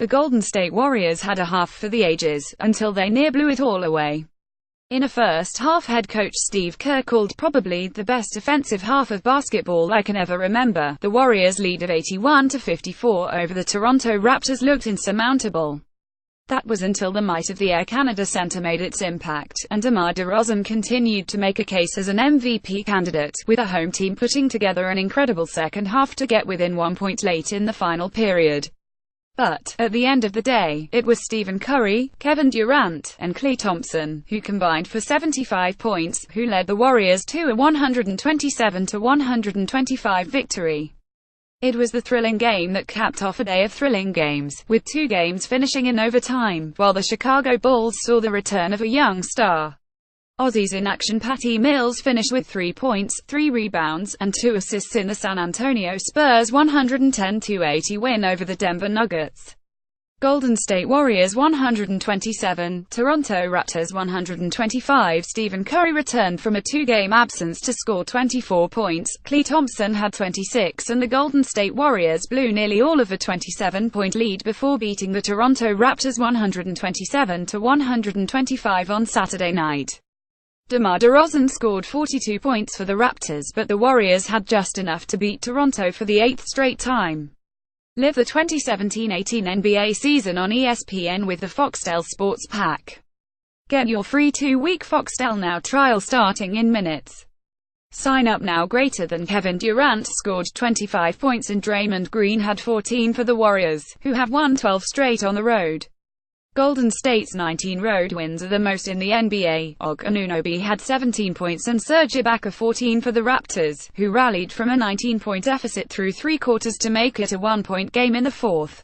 The Golden State Warriors had a half for the ages, until they near blew it all away. In a first half head coach Steve Kerr called probably the best offensive half of basketball I can ever remember. The Warriors' lead of 81-54 over the Toronto Raptors looked insurmountable. That was until the might of the Air Canada Centre made its impact, and DeMar DeRozan continued to make a case as an MVP candidate, with the home team putting together an incredible second half to get within 1 point late in the final period. But, at the end of the day, it was Stephen Curry, Kevin Durant, and Klay Thompson, who combined for 75 points, who led the Warriors to a 127-125 victory. It was the thrilling game that capped off a day of thrilling games, with 2 games finishing in overtime, while the Chicago Bulls saw the return of a young star. Aussies in action. Patty Mills finished with 3 points, 3 rebounds, and 2 assists in the San Antonio Spurs' 110-80 win over the Denver Nuggets. Golden State Warriors 127, Toronto Raptors 125. Stephen Curry returned from a 2-game absence to score 24 points, Klay Thompson had 26, and the Golden State Warriors blew nearly all of a 27-point lead before beating the Toronto Raptors 127-125 on Saturday night. DeMar DeRozan scored 42 points for the Raptors, but the Warriors had just enough to beat Toronto for the 8th straight time. Live the 2017-18 NBA season on ESPN with the Foxtel Sports Pack. Get your free 2-week Foxtel Now trial starting in minutes. Sign up now. Greater than Kevin Durant scored 25 points and Draymond Green had 14 for the Warriors, who have won 12 straight on the road. Golden State's 19 road wins are the most in the NBA. Og Anunoby had 17 points and Serge Ibaka 14 for the Raptors, who rallied from a 19-point deficit through 3 quarters to make it a 1-point game in the fourth.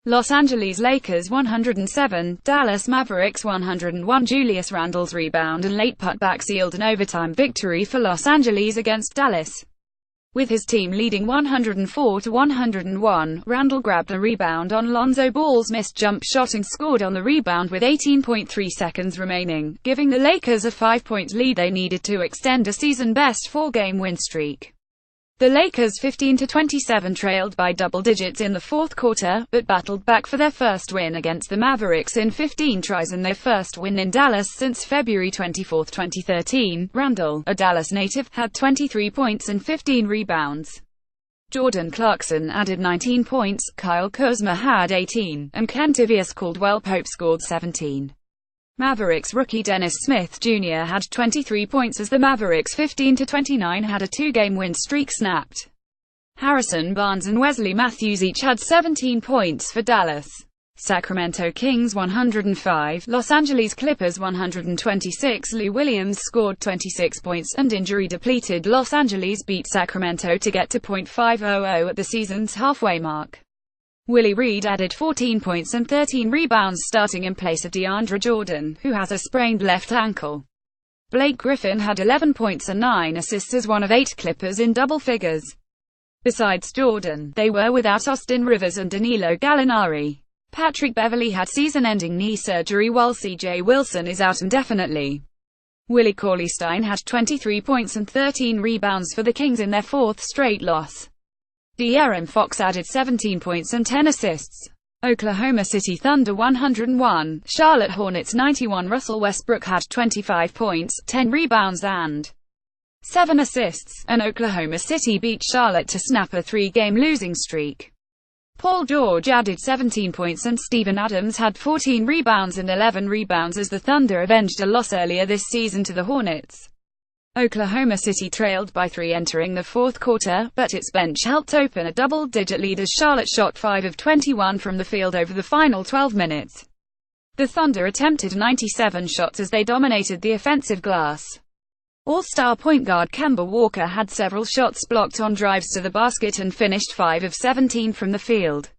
Los Angeles Lakers 107, Dallas Mavericks 101. Julius Randle's rebound and late putback sealed an overtime victory for Los Angeles against Dallas. With his team leading 104-101, Randle grabbed a rebound on Lonzo Ball's missed jump shot and scored on the rebound with 18.3 seconds remaining, giving the Lakers a 5-point lead they needed to extend a season-best 4-game win streak. The Lakers 15-27 trailed by double digits in the fourth quarter, but battled back for their first win against the Mavericks in 15 tries and their first win in Dallas since February 24, 2013. Randle, a Dallas native, had 23 points and 15 rebounds. Jordan Clarkson added 19 points, Kyle Kuzma had 18, and Kentavious Caldwell-Pope scored 17. Mavericks rookie Dennis Smith Jr. had 23 points as the Mavericks 15-29 had a 2-game win streak snapped. Harrison Barnes and Wesley Matthews each had 17 points for Dallas. Sacramento Kings 105, Los Angeles Clippers 126. Lou Williams scored 26 points, and injury-depleted Los Angeles beat Sacramento to get to .500 at the season's halfway mark. Willie Reed added 14 points and 13 rebounds starting in place of DeAndre Jordan, who has a sprained left ankle. Blake Griffin had 11 points and 9 assists as one of 8 Clippers in double figures. Besides Jordan, they were without Austin Rivers and Danilo Gallinari. Patrick Beverley had season-ending knee surgery while C.J. Wilson is out indefinitely. Willie Cauley-Stein had 23 points and 13 rebounds for the Kings in their 4th straight loss. De'Aaron Fox added 17 points and 10 assists. Oklahoma City Thunder 101, Charlotte Hornets 91. Russell Westbrook had 25 points, 10 rebounds and 7 assists, and Oklahoma City beat Charlotte to snap a 3-game losing streak. Paul George added 17 points and Steven Adams had 14 rebounds and 11 rebounds as the Thunder avenged a loss earlier this season to the Hornets. Oklahoma City trailed by 3 entering the fourth quarter, but its bench helped open a double-digit lead as Charlotte shot 5 of 21 from the field over the final 12 minutes. The Thunder attempted 97 shots as they dominated the offensive glass. All-star point guard Kemba Walker had several shots blocked on drives to the basket and finished 5 of 17 from the field.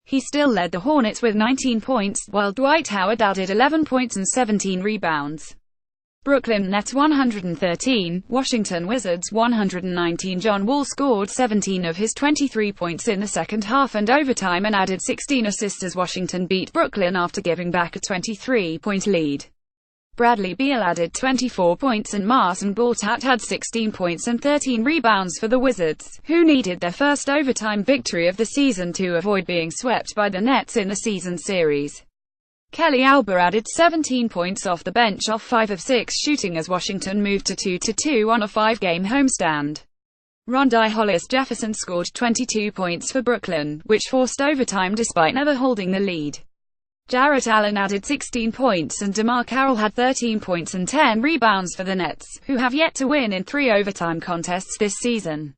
He still led the Hornets with 19 points, while Dwight Howard added 11 points and 17 rebounds. Brooklyn Nets 113, Washington Wizards 119. John Wall scored 17 of his 23 points in the second half and overtime and added 16 assists as Washington beat Brooklyn after giving back a 23-point lead. Bradley Beal added 24 points and Marcin Gortat had 16 points and 13 rebounds for the Wizards, who needed their first overtime victory of the season to avoid being swept by the Nets in the season series. Kelly Oubre added 17 points off the bench off 5 of 6 shooting as Washington moved to 2-2 on a 5-game homestand. Rondae Hollis-Jefferson scored 22 points for Brooklyn, which forced overtime despite never holding the lead. Jarrett Allen added 16 points and DeMar Carroll had 13 points and 10 rebounds for the Nets, who have yet to win in 3 overtime contests this season.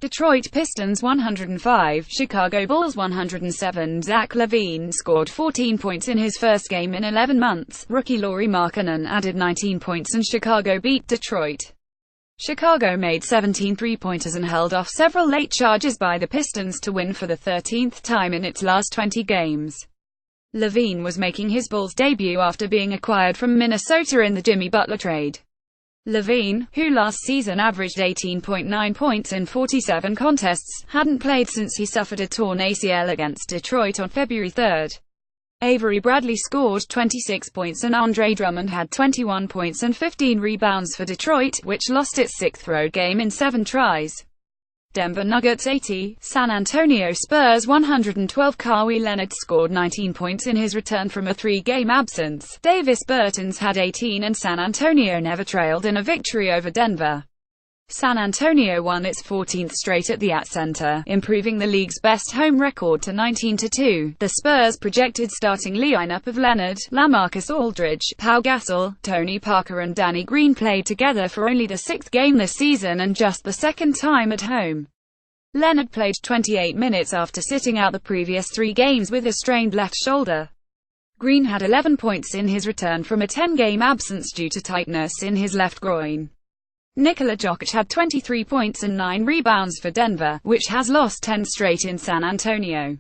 Detroit Pistons 105, Chicago Bulls 107. Zach LaVine scored 14 points in his first game in 11 months. Rookie Lauri Markkanen added 19 points and Chicago beat Detroit. Chicago made 17 three-pointers and held off several late charges by the Pistons to win for the 13th time in its last 20 games. LaVine was making his Bulls debut after being acquired from Minnesota in the Jimmy Butler trade. LaVine, who last season averaged 18.9 points in 47 contests, hadn't played since he suffered a torn ACL against Detroit on February 3. Avery Bradley scored 26 points and Andre Drummond had 21 points and 15 rebounds for Detroit, which lost its 6th road game in 7 tries. Denver Nuggets 80, San Antonio Spurs 112. Kawhi Leonard scored 19 points in his return from a 3-game absence. Davis Bertans had 18 and San Antonio never trailed in a victory over Denver. San Antonio won its 14th straight at the Center, improving the league's best home record to 19-2. The Spurs' projected starting lineup of Leonard, LaMarcus Aldridge, Pau Gasol, Tony Parker and Danny Green played together for only the 6th game this season and just the 2nd time at home. Leonard played 28 minutes after sitting out the previous 3 games with a strained left shoulder. Green had 11 points in his return from a 10-game absence due to tightness in his left groin. Nikola Jokic had 23 points and 9 rebounds for Denver, which has lost 10 straight in San Antonio.